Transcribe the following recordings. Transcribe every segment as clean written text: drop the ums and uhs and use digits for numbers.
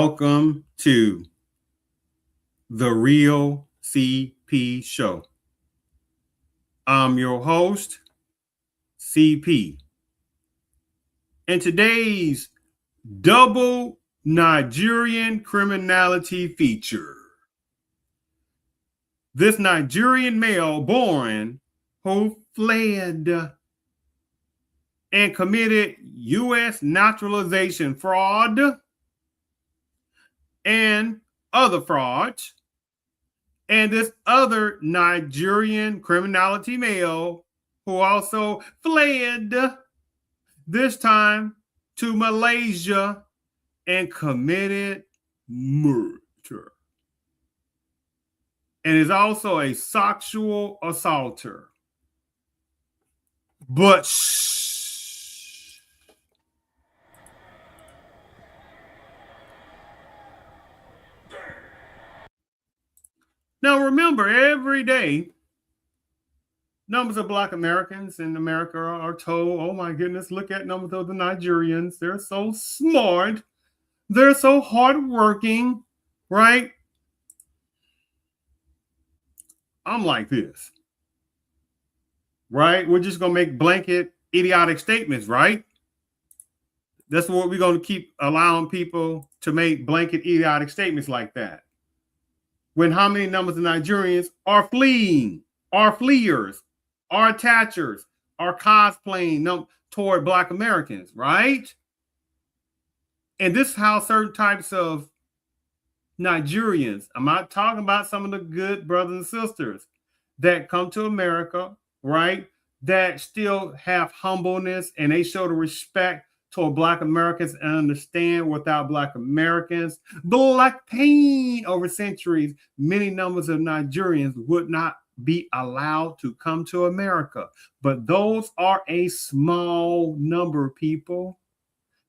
Welcome to the Real CP Show. I'm your host, CP. And today's double Nigerian criminality feature. This Nigerian male born who fled and committed U.S. naturalization fraud and other frauds, and this other Nigerian criminality male who also fled, this time to Malaysia, and committed murder, and is also a sexual assaulter. But shh. Now remember, every day, numbers of Black Americans in America are told, oh my goodness, look at numbers of the Nigerians. They're so smart. They're so hardworking, right? I'm like this, right? We're just going to make blanket idiotic statements, right? That's what we're going to keep allowing people to make blanket idiotic statements like that. When how many numbers of Nigerians are fleeing, are fleers, are attachers, are cosplaying toward Black Americans, right? And this is how certain types of Nigerians, I'm not talking about some of the good brothers and sisters that come to America, right? That still have humbleness and they show the respect toward Black Americans and understand without Black Americans, Black pain over centuries, many numbers of Nigerians would not be allowed to come to America. But those are a small number of people.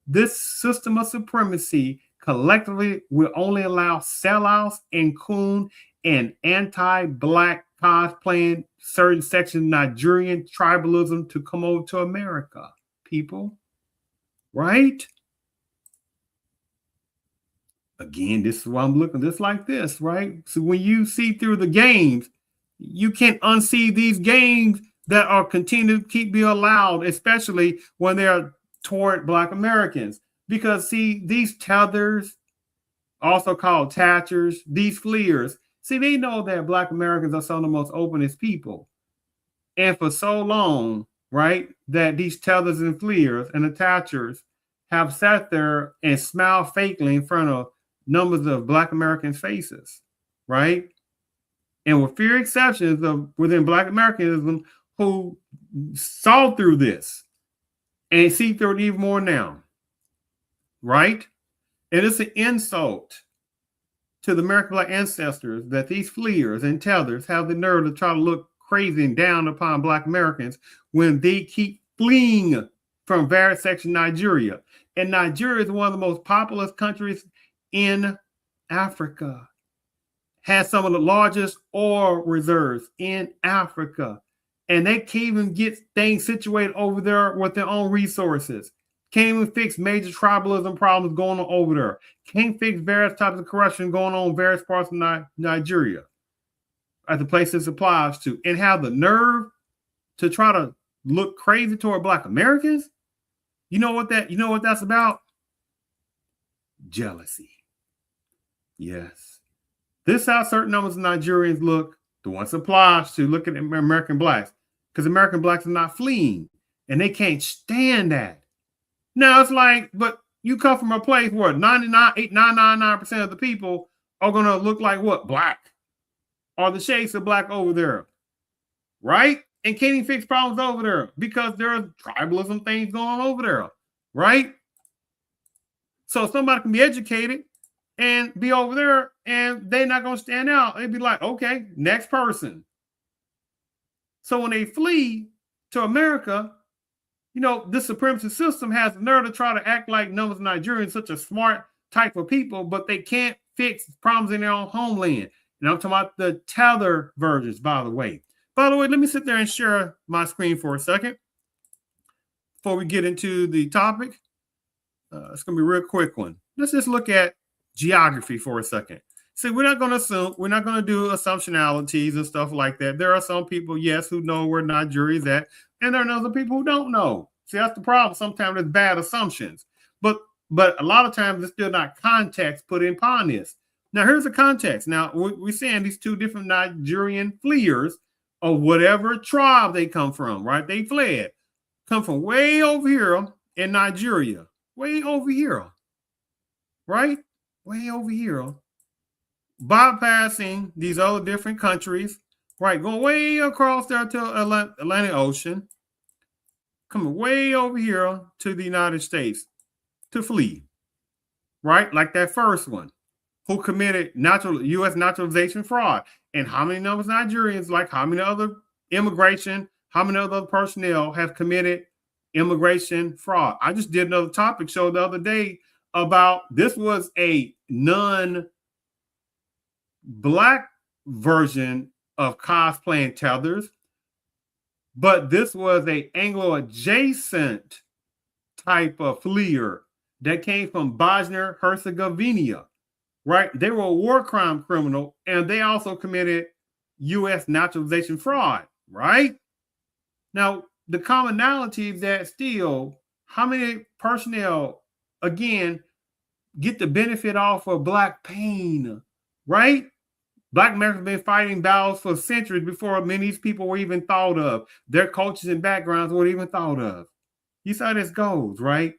This system of supremacy collectively will only allow sellouts and coon and anti-Black cosplaying certain sections of Nigerian tribalism to come over to America, people. Right? Again, this is why I'm looking just like this, right? So when you see through the games, you can't unsee these games that are continuing to keep being allowed, especially when they're toward Black Americans. Because see, these tethers, also called attachers, these fleers, see, they know that Black Americans are some of the most openest people. And for so long, right, that these tethers and fleers and attachers have sat there and smiled fakely in front of numbers of Black Americans' faces, right? And with few exceptions of within Black Americanism who saw through this and see through it even more now, right? And it's an insult to the American Black ancestors that these fleers and tethers have the nerve to try to look crazy and down upon Black Americans when they keep fleeing from various sections of Nigeria. And Nigeria is one of the most populous countries in Africa. Has some of the largest oil reserves in Africa. And they can't even get things situated over there with their own resources. Can't even fix major tribalism problems going on over there. Can't fix various types of corruption going on in various parts of Nigeria at the place this applies to, and have the nerve to try to look crazy toward Black Americans. You know what that's about? Jealousy. Yes. This is how certain numbers of Nigerians look. The one applies to look at American Blacks, because American Blacks are not fleeing and they can't stand that. Now it's like, but you come from a place where 999% of the people are going to look like what? Black. Or the shades of Black over there. Right? And can't even fix problems over there because there are tribalism things going on over there. Right? So somebody can be educated and be over there and they're not going to stand out. They'd be like, okay, next person. So when they flee to America, you know, this supremacy system has the nerve to try to act like numbers of Nigerians, such a smart type of people, but they can't fix problems in their own homeland. And I'm talking about the tether versions, by the way. By the way, let me sit there and share my screen for a second before we get into the topic. It's going to be a real quick one. Let's just look at geography for a second. See, we're not going to assume, we're not going to do assumptionalities and stuff like that. There are some people, yes, who know where Nigeria is at, and there are other people who don't know. See, that's the problem. Sometimes there's bad assumptions, but a lot of times there's still not context put upon this. Now, here's the context. Now, we're saying these two different Nigerian fleers of whatever tribe they come from, right? They fled, come from way over here in Nigeria, way over here, right? Way over here, bypassing these other different countries, right? Going way across there to Atlantic Ocean, coming way over here to the United States to flee, right? Like that first one who committed U.S. naturalization fraud. And how many numbers Nigerians, like how many other immigration, how many other personnel have committed immigration fraud? I just did another topic show the other day about this was a non-black version of cosplaying tethers, but this was a Anglo-adjacent type of fleer that came from Bosnia-Herzegovina, right? They were a war crime criminal, and they also committed U.S. naturalization fraud, right? Now, the commonality is that still, how many personnel, again, get the benefit off of Black pain, right? Black Americans have been fighting battles for centuries before many of these people were even thought of. Their cultures and backgrounds weren't even thought of. You see how this goes, right?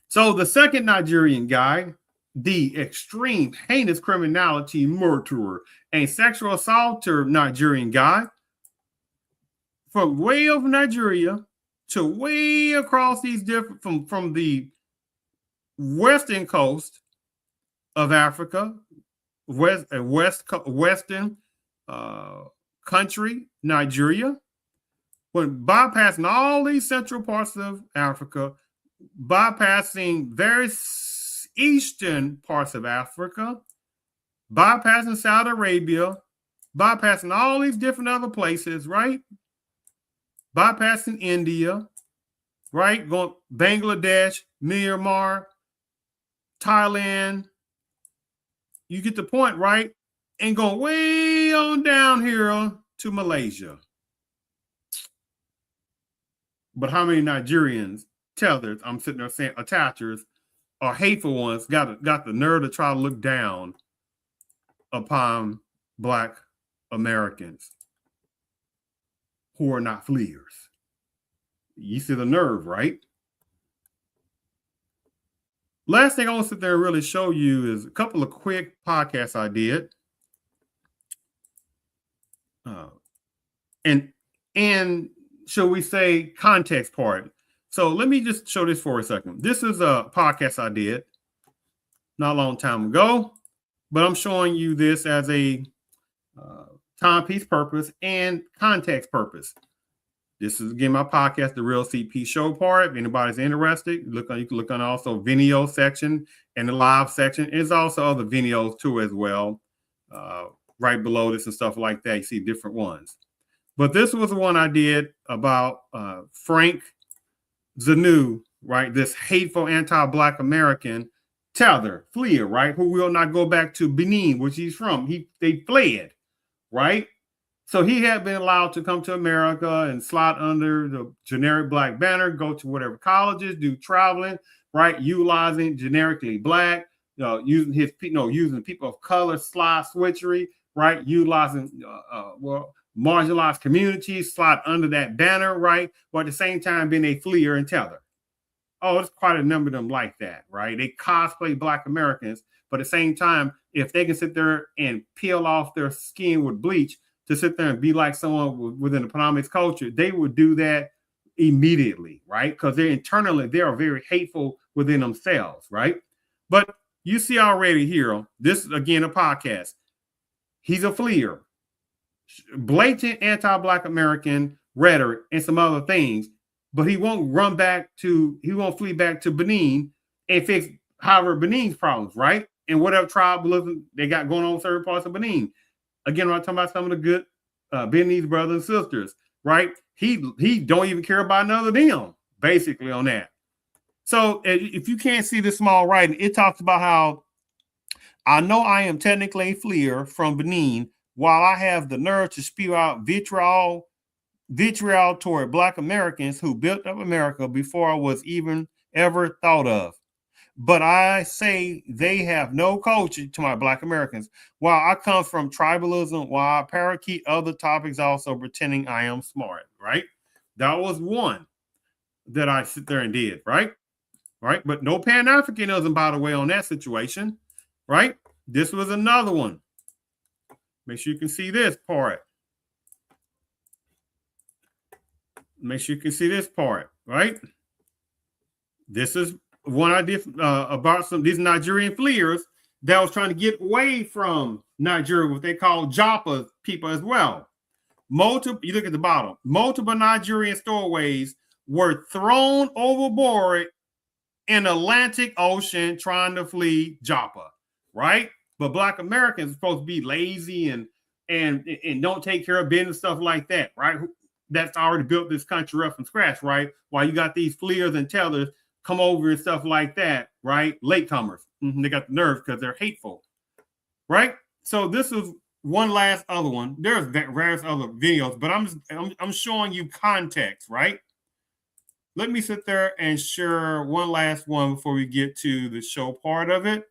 So the second Nigerian guy, the extreme heinous criminality murderer and sexual assaulter Nigerian guy, from way over Nigeria to way across these different, from the western coast of Africa, western country, Nigeria, when bypassing all these central parts of Africa, bypassing various eastern parts of Africa, bypassing Saudi Arabia, bypassing all these different other places, right? Bypassing India, right? Going Bangladesh, Myanmar, Thailand. You get the point, right? And going way on down here to Malaysia. But how many Nigerians, tethers, I'm sitting there saying attachers, or hateful ones, got the nerve to try to look down upon Black Americans who are not fleers? You see the nerve, right? Last thing I want to sit there and really show you is a couple of quick podcasts I did. And shall we say context part. So let me just show this for a second. This is a podcast I did not a long time ago, but I'm showing you this as a timepiece purpose and context purpose. This is, again, my podcast, The Real CP Show part. If anybody's interested, you can look on also video section and the live section. There's also other videos too as well. Right below this and stuff like that, you see different ones. But this was the one I did about Frank Zanu, right? This hateful anti-Black American tether, fleer, right? Who will not go back to Benin, which he's from. They fled, right? So he had been allowed to come to America and slide under the generic Black banner, go to whatever colleges, do traveling, right? Utilizing generically Black, using using people of color, slide switchery, right? Utilizing marginalized communities, slide under that banner, right? But at the same time being a fleer and tether. Oh, there's quite a number of them like that, right? They cosplay Black Americans, but at the same time, if they can sit there and peel off their skin with bleach to sit there and be like someone within the Panamanian culture, they would do that immediately, right? Because they are very hateful within themselves, right? But you see already here, this is again a podcast. He's a fleer, blatant anti-Black American rhetoric and some other things, but he won't flee back to Benin and fix however Benin's problems, right? And whatever tribalism they got going on in certain parts of Benin. Again, I'm talking about some of the good Beninese brothers and sisters, right? He don't even care about none of them, basically, on that. So if you can't see this small writing, it talks about how I know I am technically a fleer from Benin, while I have the nerve to spew out vitriol toward Black Americans who built up America before I was even ever thought of. But I say they have no culture to my Black Americans. While I come from tribalism, while I parakeet other topics, also pretending I am smart, right? That was one that I sit there and did, right? Right? But no Pan-Africanism, by the way, on that situation, right? This was another one. Make sure you can see this part. Make sure you can see this part, right? This is one I did about these Nigerian fleers that was trying to get away from Nigeria, what they call Joppa people as well. You look at the bottom, multiple Nigerian stowaways were thrown overboard in Atlantic Ocean trying to flee Joppa, right? But Black Americans are supposed to be lazy and don't take care of business, stuff like that, right? That's already built this country up from scratch, right? While you got these fleers and tellers come over and stuff like that, right? Latecomers. They got the nerve because they're hateful, right? So this is one last other one. There's various other videos, but I'm showing you context, right? Let me sit there and share one last one before we get to the show part of it.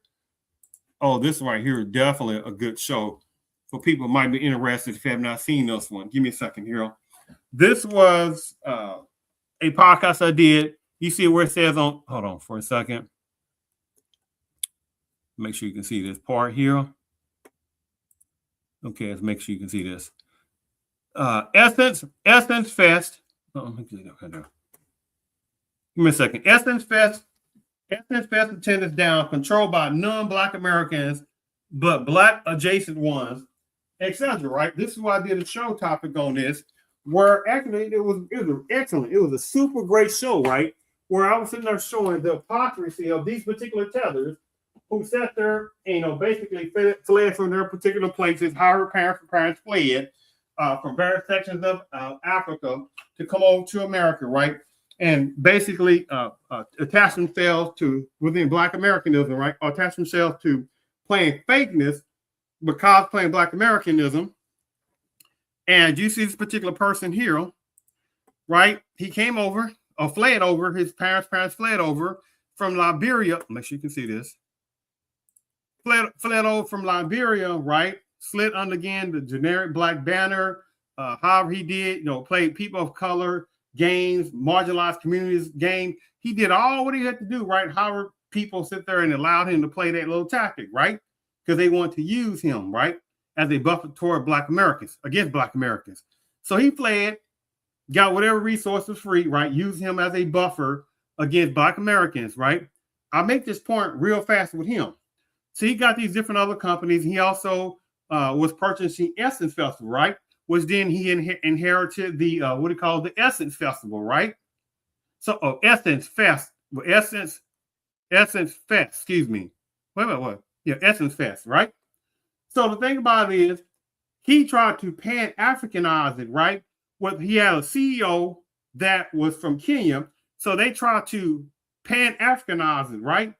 Oh, this right here is definitely a good show for people who might be interested if you have not seen this one. Give me a second here. This was a podcast I did. You see where it says on, hold on for a second. Make sure you can see this part here. Okay, let's make sure you can see this. Essence Fest. Oh, give me a second. Essence Fest attendance down, controlled by non-Black Americans, but Black adjacent ones, etc. Right? This is why I did a show topic on this, where actually it was excellent. It was a super great show, right? Where I was sitting there showing the hypocrisy of these particular tethers who sat there, basically fled from their particular places, how her parents fled from various sections of Africa to come over to America, right? And basically attach themselves to within Black Americanism, right? Or attach themselves to playing fakeness because playing Black Americanism. And you see this particular person here, right? He came over or fled over, his parents fled over from Liberia. Make sure you can see this. Fled over from Liberia, right? Slid under again the generic Black banner. However he did, played people of color games, marginalized communities game. He did all what he had to do, right? However, people sit there and allowed him to play that little tactic, right? Because they want to use him, right? As a buffer toward Black Americans, against Black Americans. So he fled, got whatever resources free, right? Use him as a buffer against Black Americans, right? I'll make this point real fast with him. So he got these different other companies. He also was purchasing Essence Festival, right? Which then he inherited the the Essence Festival, right? So Essence Fest, Essence Fest, excuse me. Wait a minute, what? Yeah, Essence Fest, right? So the thing about it is he tried to Pan-Africanize it, right? He had a CEO that was from Kenya. So they tried to Pan-Africanize it, right?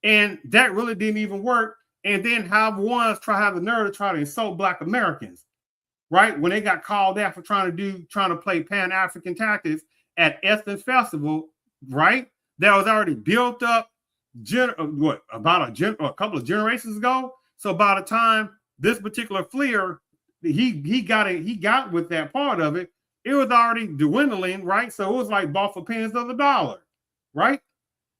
And that really didn't even work. And then have the nerve to try to insult Black Americans, right? When they got called out for trying to play Pan-African tactics at Essence Festival, right? That was already built up a couple of generations ago. So by the time this particular fleer, he got with that part of it, it was already dwindling, right? So it was like bought for pennies of the dollar, right?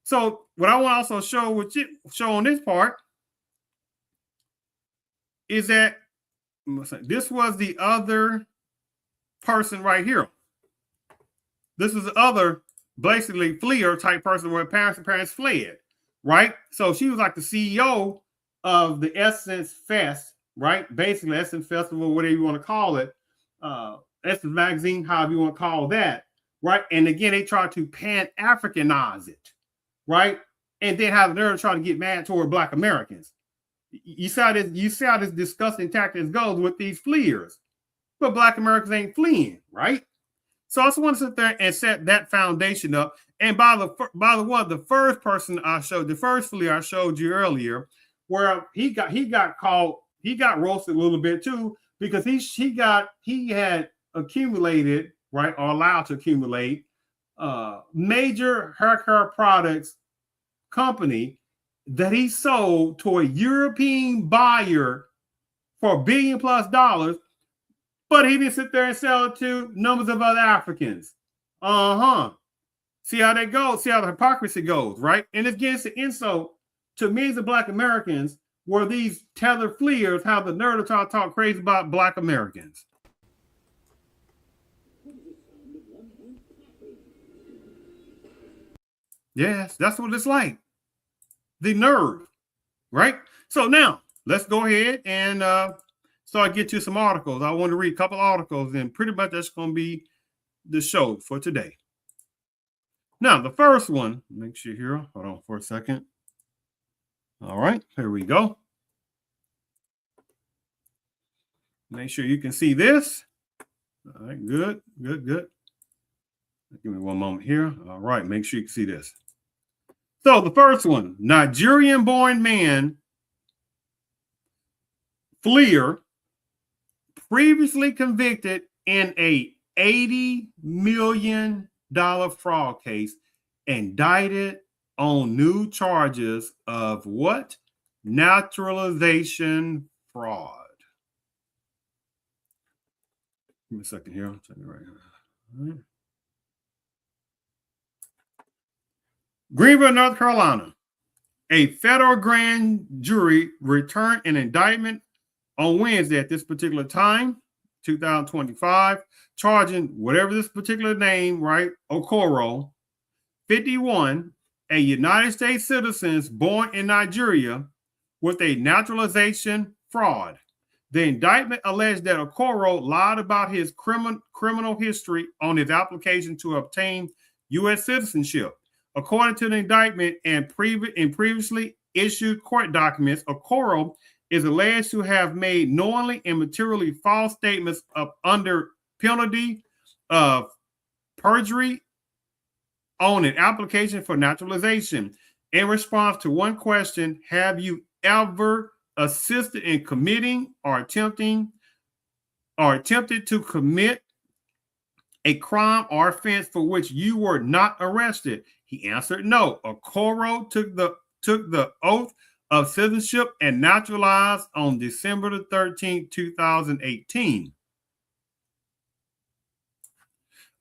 So what I want to also show on this part is that this was the other person right here. This is the other basically fleer type person where parents fled, right? So she was like the CEO of the Essence Fest, right? Basically Essence Festival, whatever you want to call it, Essence Magazine, however you want to call that, right? And again, they tried to Pan-Africanize it, right? And then have the nerve to try to get mad toward Black Americans. You see how this disgusting tactics goes with these fleers, but Black Americans ain't fleeing, right? So I just want to sit there and set that foundation up. And by the way, the first person I showed, the first fleer I showed you earlier, where he got caught, he got roasted a little bit too, because he had accumulated, right, or allowed to accumulate major hair care products company that he sold to a European buyer for $1 billion plus, but he didn't sit there and sell it to numbers of other Africans. See how that goes? See how the hypocrisy goes, right? And it's against the insult to millions of Black Americans, where these tethered fleers have the nerve to talk crazy about Black Americans. Yes, that's what it's like. The nerve, right? So now let's go ahead and start get to some articles. I want to read a couple articles, and pretty much that's going to be the show for today. Now, the first one, make sure here, hold on for a second. All right, here we go. Make sure you can see this. All right, good. Give me one moment here. All right, make sure you can see this. So the first one, Nigerian-born man, fleer, previously convicted in a $80 million fraud case, indicted on new charges of what? Naturalization fraud. Give me a second here. I'll tell you right here. All right. Greenville, North Carolina. A federal grand jury returned an indictment on Wednesday at this particular time, 2025, charging whatever this particular name, right? Okoro, 51, a United States citizen born in Nigeria, with a naturalization fraud. The indictment alleged that Okoro lied about his criminal history on his application to obtain U.S. citizenship. According to the indictment and previously issued court documents, Okoro is alleged to have made knowingly and materially false statements under penalty of perjury on an application for naturalization. In response to one question, have you ever assisted in committing or attempted to commit a crime or offense for which you were not arrested? He answered no. Okoro took the oath of citizenship and naturalized on December the 13th, 2018.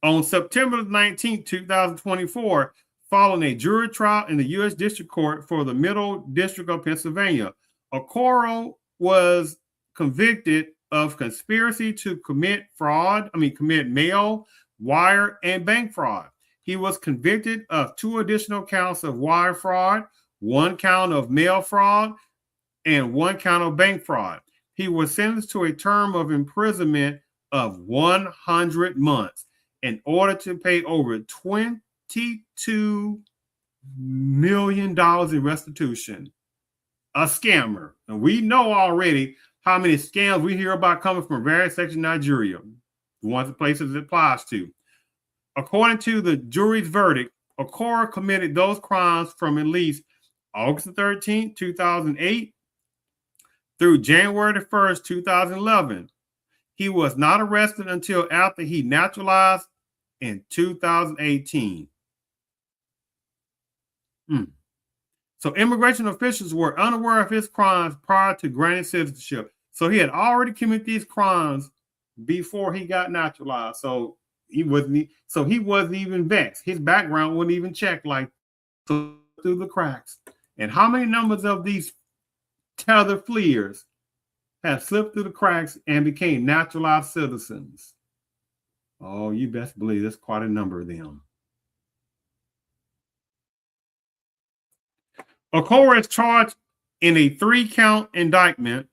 On September 19, 2024, following a jury trial in the U.S. District Court for the Middle District of Pennsylvania, Okoro was convicted of conspiracy to commit mail, wire, and bank fraud. He was convicted of 2 additional counts of wire fraud, 1 count of mail fraud, and 1 count of bank fraud. He was sentenced to a term of imprisonment of 100 months in order to pay over $22 million in restitution. A scammer. And we know already how many scams we hear about coming from various sections of Nigeria, the ones the places it applies to. According to the jury's verdict, Okoro committed those crimes from at least August 13, 2008 through January 1st, 2011. He was not arrested until after he naturalized in 2018. So immigration officials were unaware of his crimes prior to granting citizenship. So he had already committed these crimes before he got naturalized. So he wasn't even vexed. His background wasn't even checked, like, through the cracks. And how many numbers of these tethered fleers have slipped through the cracks and became naturalized citizens? Oh, you best believe there's quite a number of them. Okoro is charged in a 3-count indictment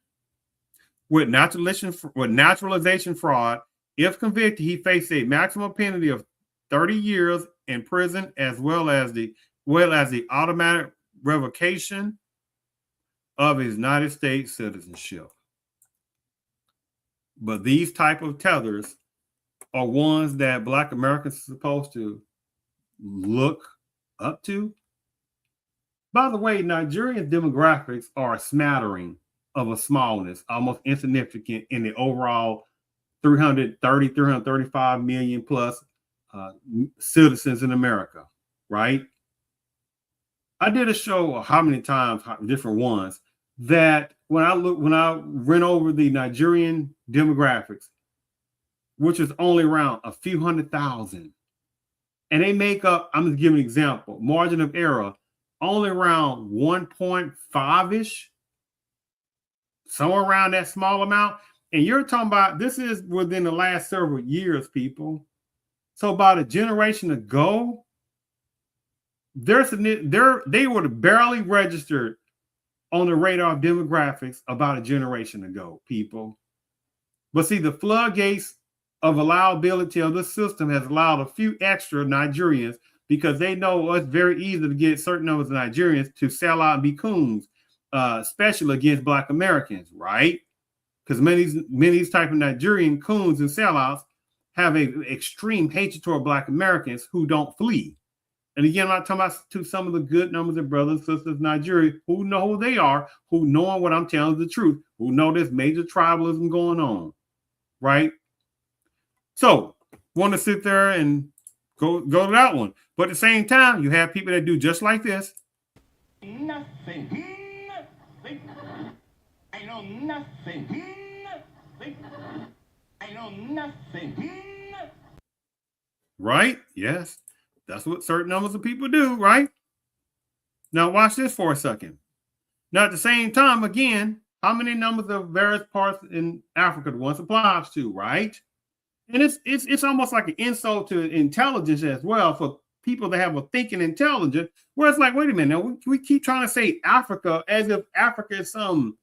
with naturalization fraud. If convicted, he faces a maximum penalty of 30 years in prison, as well as the automatic revocation of his United States citizenship. But these type of tethers are ones that Black Americans are supposed to look up to. By the way, Nigerian demographics are a smattering of a smallness, almost insignificant in the overall 335 million plus citizens in America, right? I did a show how many times, different ones, that when I went over the Nigerian demographics, which is only around a few 100,000, and they make up, I'm going to give an example, margin of error, only around 1.5-ish, somewhere around that small amount. And you're talking about, this is within the last several years, people. So about a generation ago, they were barely registered on the radar of demographics about a generation ago, people. But see, the floodgates of allowability of the system has allowed a few extra Nigerians, because they know it's very easy to get certain numbers of Nigerians to sell out and be coons, especially against Black Americans, right? Because many of these type of Nigerian coons and sellouts have an extreme hatred toward Black Americans who don't flee. And again, I'm not talking about to some of the good numbers of brothers and sisters in Nigeria who know who they are, who know what I'm telling the truth, who know there's major tribalism going on, right? So, want to sit there and go to that one. But at the same time, you have people that do just like this. Nothing. I know nothing. I know nothing. Right? Yes. That's what certain numbers of people do, right? Now watch this for a second. Now at the same time, again, how many numbers of various parts in Africa the one applies to, right? And it's almost like an insult to intelligence as well for people that have a thinking intelligence, where it's like, wait a minute, now we keep trying to say Africa as if Africa is some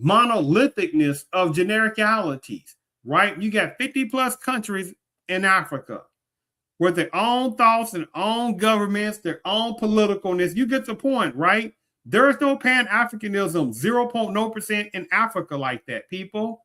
monolithicness of genericalities, right? You got 50 plus countries in Africa with their own thoughts and own governments, their own politicalness. You get the point, right? There is no Pan-Africanism, 0.0% in Africa like that, people.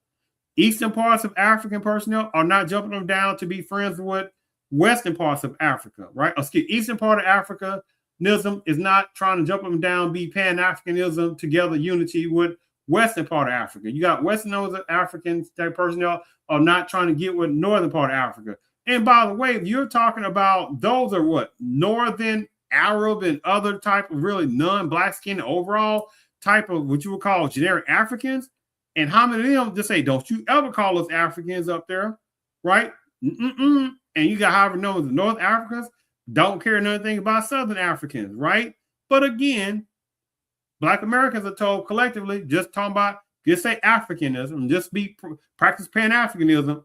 Eastern parts of African personnel are not jumping them down to be friends with Western parts of Africa, right? Eastern part of Africanism is not trying to jump them down, be Pan-Africanism together, unity with Western part of Africa. You got Western of African type personnel are not trying to get with Northern part of Africa. And by the way, if you're talking about those are what? Northern Arab and other type of really non-black skin overall type of what you would call generic Africans. And how many of them just say, don't you ever call us Africans up there, right? And you got however numbers of North Africans don't care nothing about Southern Africans, right? But again, Black Americans are told collectively, just talking about, just say Africanism, just practice Pan-Africanism.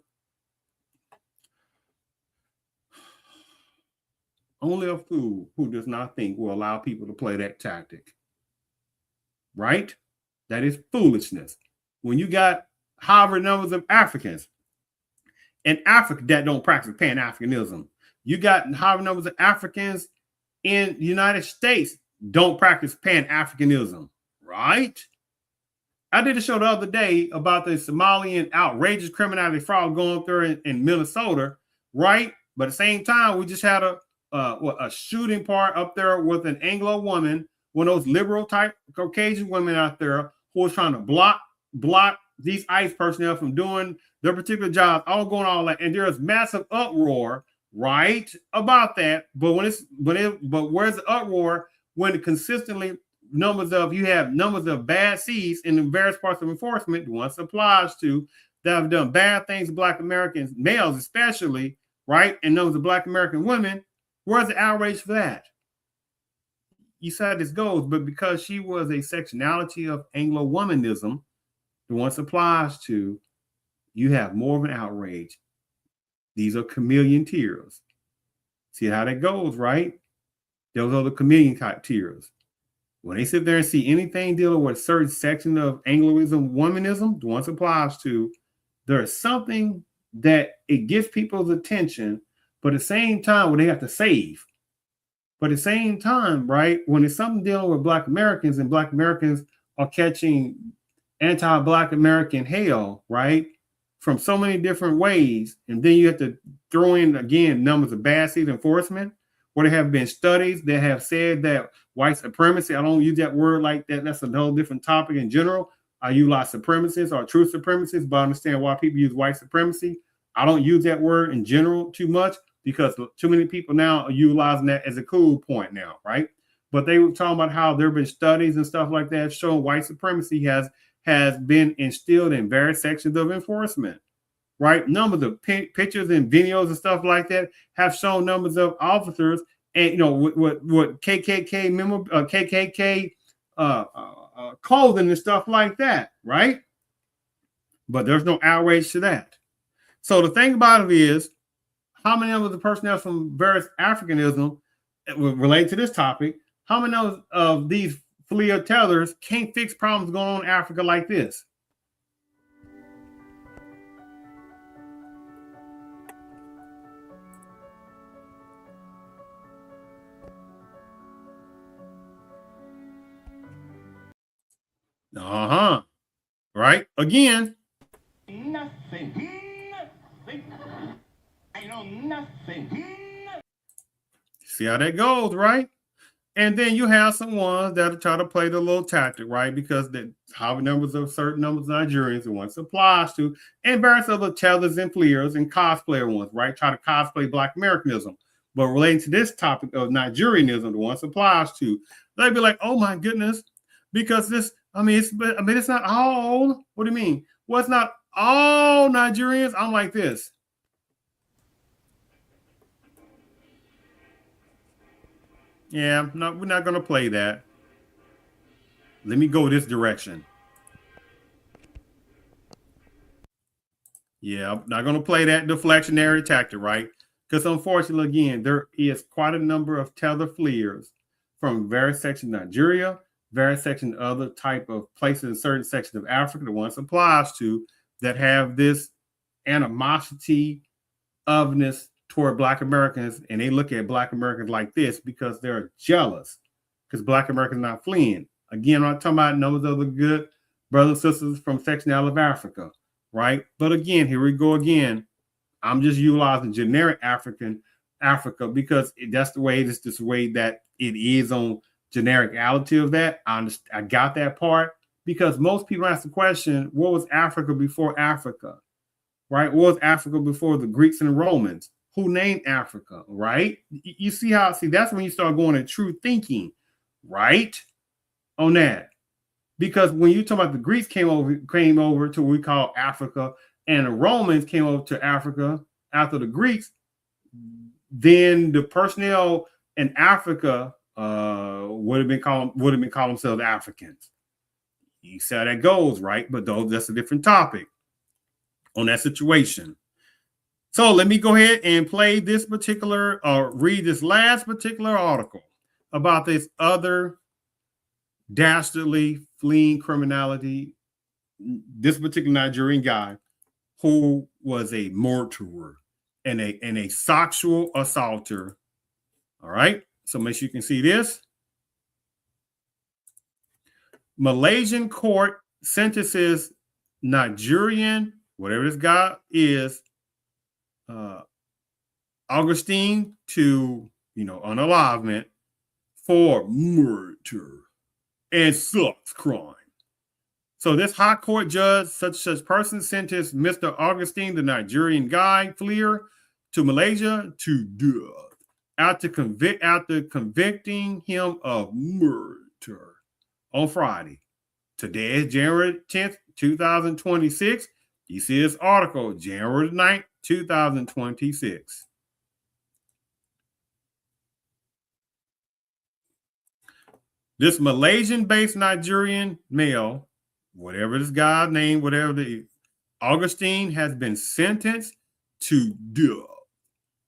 Only a fool who does not think will allow people to play that tactic, right? That is foolishness. When you got however numbers of Africans in Africa that don't practice Pan-Africanism, you got however numbers of Africans in the United States don't practice Pan-Africanism, right? I did a show the other day about the Somalian outrageous criminality fraud going through in Minnesota, right? But at the same time, we just had a shooting part up there with an Anglo woman, one of those liberal type Caucasian women out there who was trying to block these ICE personnel from doing their particular job, all going all that. And there's massive uproar, right, about that. But where's the uproar when consistently you have numbers of bad C's in the various parts of enforcement, the ones applies to, that have done bad things to Black Americans, males especially, right? And numbers of Black American women. Where's the outrage for that? You see how this goes, but because she was a sectionality of Anglo-womanism, the one applies to, you have more of an outrage. These are chameleon tears. See how that goes, right? Those are the chameleon type tears. When they sit there and see anything dealing with a certain section of Anglo-ism, womanism, the one applies to, there's something that it gets people's attention, but at the same time, when they have to save. But at the same time, right, when it's something dealing with Black Americans and Black Americans are catching anti-Black American hell, right, from so many different ways, and then you have to throw in, again, numbers of bad seed enforcement, where there have been studies that have said that white supremacy, I don't use that word like that. That's a whole different topic in general. I utilize supremacists or true supremacists, but I understand why people use white supremacy. I don't use that word in general too much because too many people now are utilizing that as a cool point now, right? But they were talking about how there have been studies and stuff like that showing white supremacy has been instilled in various sections of enforcement, right? Numbers of pictures and videos and stuff like that have shown numbers of officers and what KKK KKK clothing and stuff like that, right? But there's no outrage to that. So the thing about it is, how many of the personnel from various Africanism relate to this topic? How many of these FLIA tellers can't fix problems going on in Africa like this? Right? Again. Nothing. I know nothing. See how that goes, right? And then you have some ones that try to play the little tactic, right? Because the high numbers of certain numbers of Nigerians, the ones applies to, and various other tellers and fleers and cosplayer ones, right? Try to cosplay Black Americanism. But relating to this topic of Nigerianism, the ones applies to, they'd be like, oh my goodness, because this, it's not all. What do you mean? Well, it's not all Nigerians. I'm like this. Yeah, no, we're not going to play that. Let me go this direction. Yeah, I'm not going to play that deflectionary tactic, right? Because unfortunately, again, there is quite a number of tether fleers from various sections of Nigeria, various sections of other type of places in certain sections of Africa, the ones applies to, that have this animosity ofness toward Black Americans, and they look at Black Americans like this because they're jealous because Black Americans are not fleeing. Again, I'm not talking about those other good brothers and sisters from section L of Africa, right? But again, here we go again. I'm just utilizing generic Africa because that's the way it's this way that it is on genericality of that. I got that part because most people ask the question, what was Africa before Africa? Right? What was Africa before the Greeks and the Romans? Who named Africa, right? You see that's when you start going to true thinking, right? On that. Because when you talk about the Greeks came over to what we call Africa, and the Romans came over to Africa after the Greeks, then the personnel in Africa would have been called themselves Africans. You see how that goes, right? But that's a different topic on that situation. So let me go ahead and play this particular, read this last particular article about this other dastardly fleeing criminality, this particular Nigerian guy who was a murderer and a sexual assaulter. All right, so make sure you can see this. Malaysian court sentences Nigerian, whatever this guy is, Augustine to unalivement for murder and sex crime. So this high court judge, such person, sentenced Mr. Augustine, the Nigerian guy fleer, to Malaysia to death after convicting him of murder on Friday. Today is January 10th, 2026. You see this article, January 9th, 2026. This Malaysian-based Nigerian male, whatever this guy's name, Augustine has been sentenced to death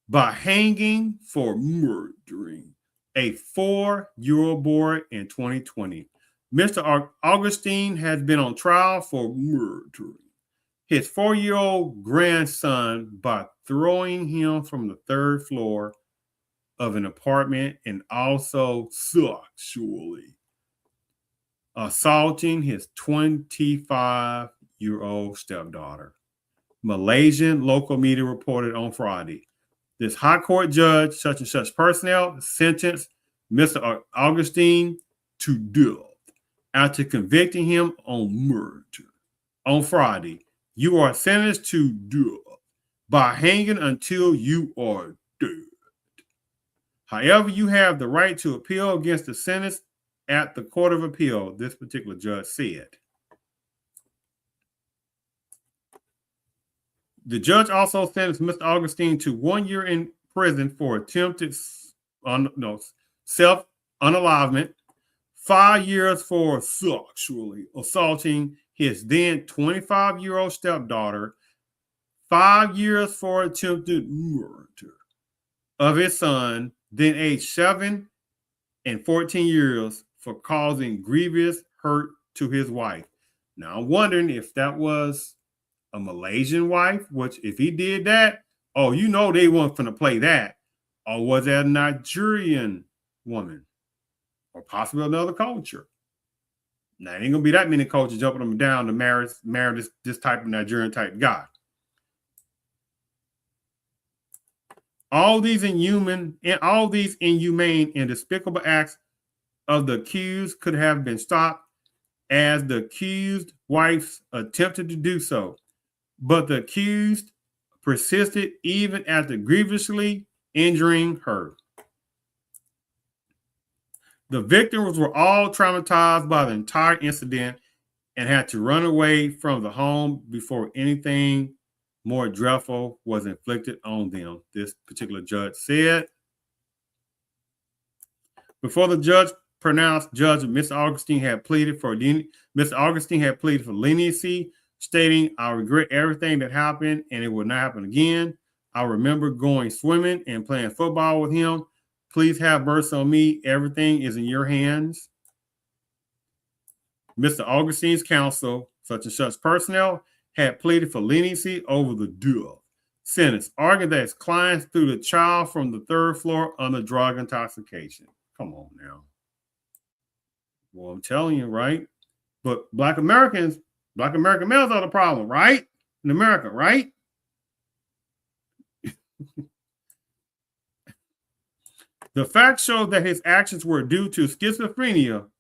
by hanging for murdering a 4-year-old boy in 2020. Mr. Augustine has been on trial for murdering his 4-year-old grandson by throwing him from the 3rd floor of an apartment and also sexually assaulting his 25-year-old stepdaughter. Malaysian local media reported on Friday. This high court judge, such and such personnel, sentenced Mr. Augustine to death after convicting him on murder. On Friday, you are sentenced to death by hanging until you are dead. However, you have the right to appeal against the sentence at the Court of Appeal, this particular judge said. The judge also sentenced Mr. Augustine to 1 year in prison for attempted self-unalivement, 5 years for sexually assaulting his then 25-year-old stepdaughter, 5 years for attempted murder of his son, then aged 7 and 14 years for causing grievous hurt to his wife. Now, I'm wondering if that was a Malaysian wife, which if he did that, oh, you know they weren't going to play that. Or was that a Nigerian woman? Or possibly another culture? Now, it ain't going to be that many cultures jumping them down to marry this type of Nigerian type guy. All these inhumane and despicable acts of the accused could have been stopped as the accused wife attempted to do so. But the accused persisted even after grievously injuring her. The victims were all traumatized by the entire incident and had to run away from the home before anything more dreadful was inflicted on them, this particular judge said. Before the judge pronounced judgment, Mr. Augustine had pleaded for leniency, stating, "I regret everything that happened and it will not happen again. I remember going swimming and playing football with him. Please have mercy on me. Everything is in your hands." Mr. Augustine's counsel, such and such personnel, had pleaded for leniency over the death sentence, arguing that his client threw the child from the third floor under drug intoxication. Come on now. Well, I'm telling you, right? But Black American males are the problem, right? In America, right? The facts show that his actions were due to schizophrenia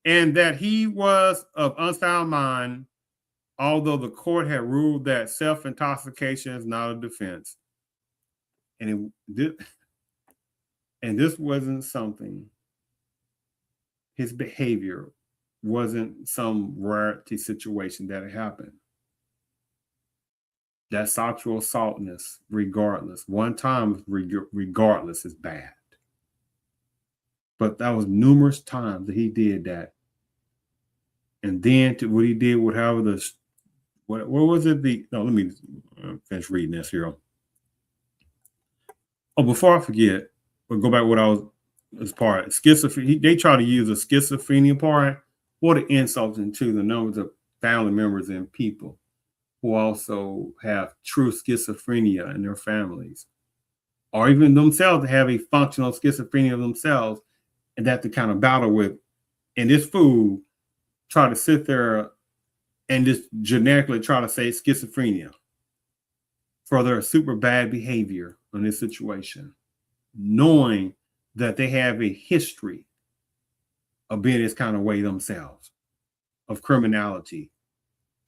and that he was of unsound mind, although the court had ruled that self-intoxication is not a defense. And this wasn't something, his behavior wasn't some rarity situation that had happened. That sexual assaultness, regardless, one time regardless is bad. But that was numerous times that he did that. And then to what he did with however what was it? Let me finish reading this here. Oh, before I forget, we'll go back to what I was as part schizophrenia. They try to use a schizophrenia part. What an insult to the numbers of family members and people who also have true schizophrenia in their families, or even themselves have a functional schizophrenia themselves, and that to kind of battle with. And this fool try to sit there and just generically try to say schizophrenia for their super bad behavior in this situation, knowing that they have a history of being this kind of way themselves, of criminality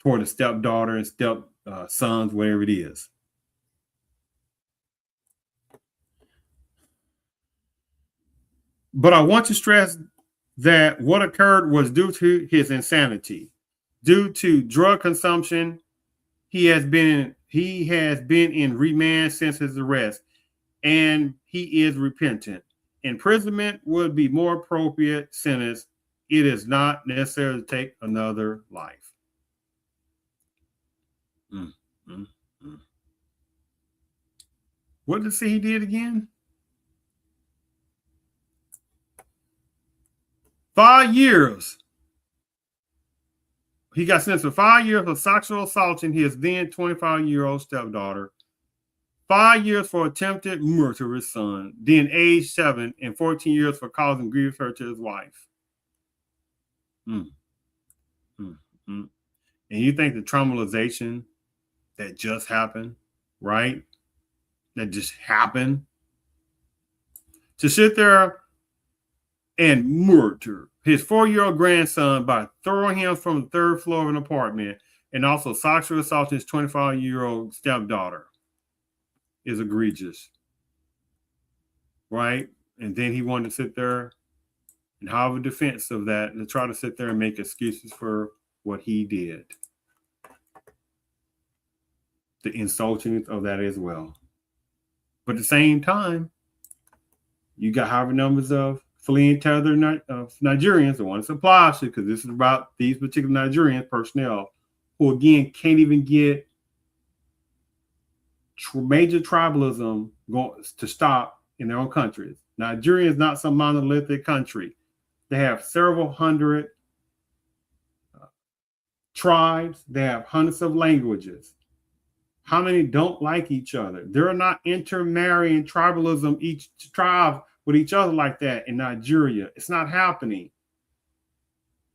toward a stepdaughter and step sons, whatever it is. But I want to stress that what occurred was due to his insanity. Due to drug consumption, he has been in remand since his arrest, and he is repentant. Imprisonment would be more appropriate sentence. It is not necessary to take another life. What did it say he did again? 5 years. He got sentenced to 5 years for sexual assaulting his then 25-year-old stepdaughter, 5 years for attempted murder to his son, then age 7, and 14 years for causing grievous hurt to his wife. And you think the traumatization that just happened, right? that just happened. To sit there and murder his 4-year-old grandson by throwing him from the 3rd floor of an apartment and also sexually assaulting his 25-year-old stepdaughter is egregious, right? And then he wanted to sit there and have a defense of that and try to sit there and make excuses for what he did. The insulting of that as well. But at the same time, you got however numbers of fleeing tether of Nigerians, the ones that apply to, because this is about these particular Nigerian personnel who, again, can't even get major tribalism to stop in their own countries. Nigeria is not some monolithic country. They have several hundred tribes. They have hundreds of languages. How many don't like each other? They're not intermarrying tribalism, each tribe with each other like that in Nigeria. It's not happening.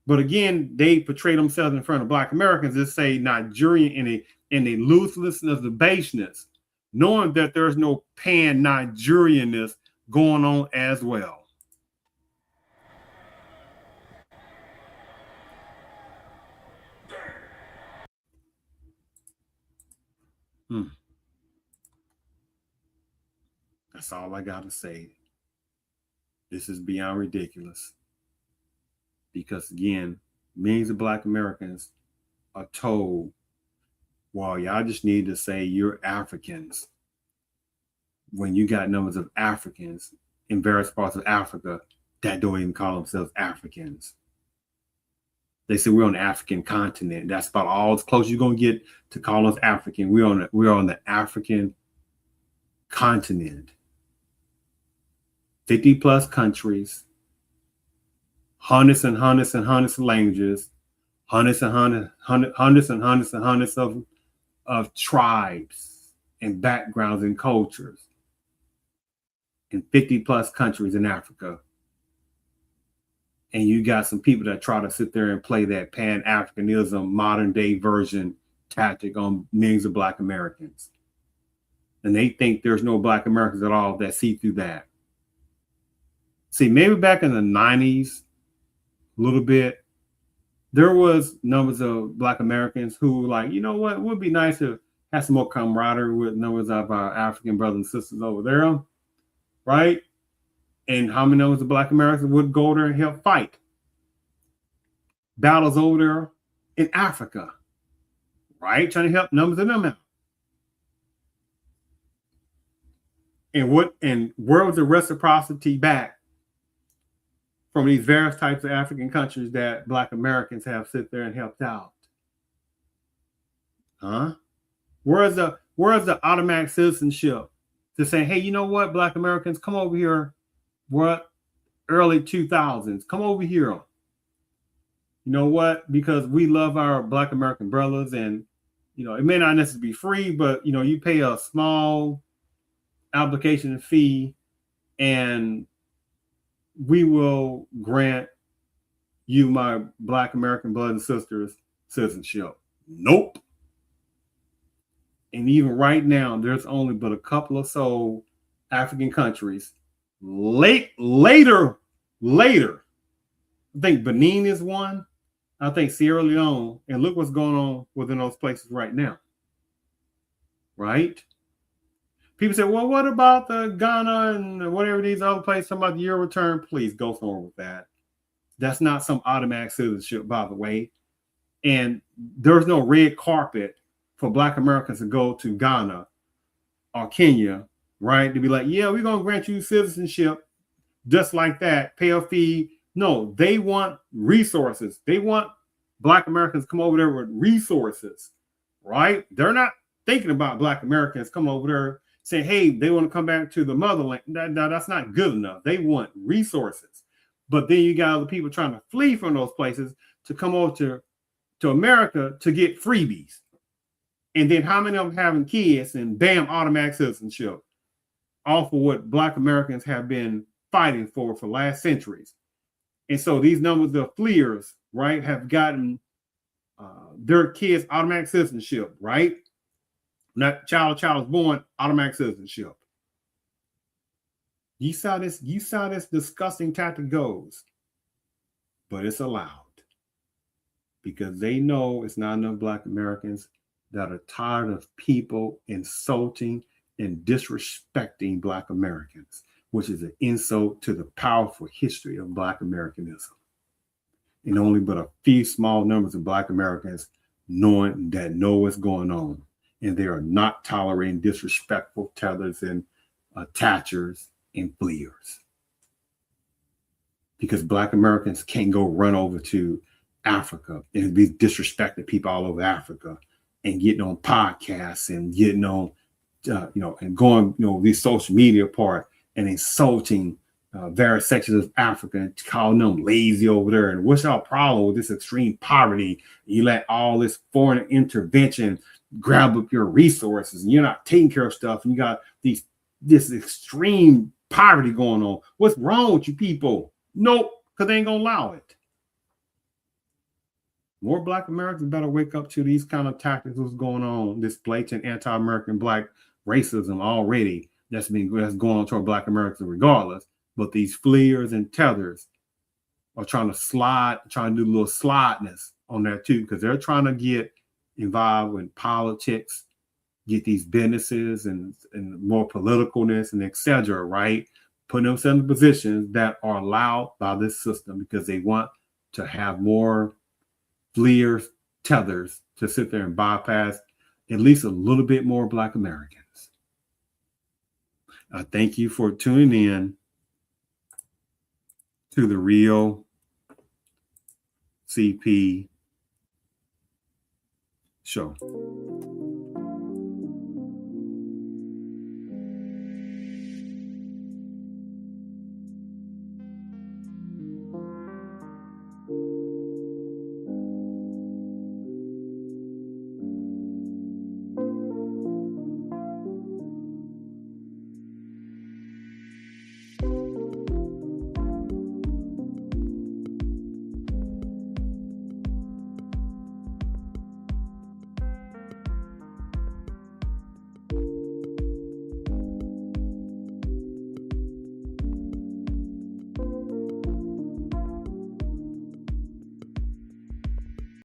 But again, they portray themselves in front of Black Americans as say Nigerian in a looselessness of baseness, knowing that there's no pan-Nigerianness going on as well. That's all I got to say. This is beyond ridiculous. Because again, millions of Black Americans are told, well, y'all just need to say you're Africans. When you got numbers of Africans in various parts of Africa that don't even call themselves Africans. They say we're on the African continent. That's about all as close you're gonna get to call us African. We're on the African continent. 50 plus countries, hundreds and hundreds and hundreds of languages, hundreds of tribes and backgrounds and cultures in 50 plus countries in Africa. And you got some people that try to sit there and play that Pan-Africanism modern day version tactic on millions of Black Americans. And they think there's no Black Americans at all that see through that. See, maybe back in the 90s, a little bit, there was numbers of Black Americans who were like, you know what, it would be nice to have some more camaraderie with numbers of our African brothers and sisters over there, right? And how many numbers of Black Americans would go there and help fight battles over there in Africa, right? Trying to help numbers of them out. And where was the reciprocity back from these various types of African countries that Black Americans have sit there and helped out? Huh? Where's the automatic citizenship to say, hey, you know what, Black Americans, come over here. What early 2000s? Come over here. You know what? Because we love our Black American brothers, and you know it may not necessarily be free, but you know you pay a small application fee, and we will grant you, my Black American brothers and sisters, citizenship. Nope. And even right now, there's only but a couple of so African countries. Later, I think Benin is one. I think Sierra Leone, and look what's going on within those places right now. Right? People say, well, what about the Ghana and whatever these other places, talking about the year return? Please go forward with that. That's not some automatic citizenship, by the way. And there's no red carpet for Black Americans to go to Ghana or Kenya, right? To be like, yeah, we're going to grant you citizenship just like that, pay a fee. No, they want resources. They want Black Americans to come over there with resources, right? They're not thinking about Black Americans come over there saying, hey, they want to come back to the motherland. That's not good enough. They want resources. But then you got other people trying to flee from those places to come over to America to get freebies. And then how many of them having kids and bam, automatic citizenship, all for what Black Americans have been fighting for last centuries. And so these numbers of fleers, right, have gotten their kids automatic citizenship, right? Not child is born, automatic citizenship. You saw this disgusting tactic goes, but it's allowed because they know it's not enough Black Americans that are tired of people insulting and disrespecting Black Americans, which is an insult to the powerful history of Black Americanism. And only but a few small numbers of Black Americans know what's going on. And they are not tolerating disrespectful tethers and attachers and fleers. Because Black Americans can't go run over to Africa and be disrespecting people all over Africa and getting on podcasts and getting on, and going, these social media part and insulting various sections of Africa and calling them lazy over there. And what's our problem with this extreme poverty? You let all this foreign intervention grab up your resources and you're not taking care of stuff. And you got this extreme poverty going on. What's wrong with you people? Nope, because they ain't gonna allow it. More Black Americans better wake up to these kind of tactics what's going on, this blatant anti-American Black racism already that's going on toward Black Americans regardless. But these fleers and tethers are trying to do a little slideness on that too, because they're trying to get involved in politics, get these businesses and more politicalness and etc. Right? Putting themselves in positions that are allowed by this system because they want to have more fleers, tethers to sit there and bypass at least a little bit more Black Americans. I thank you for tuning in to the Real CP Show.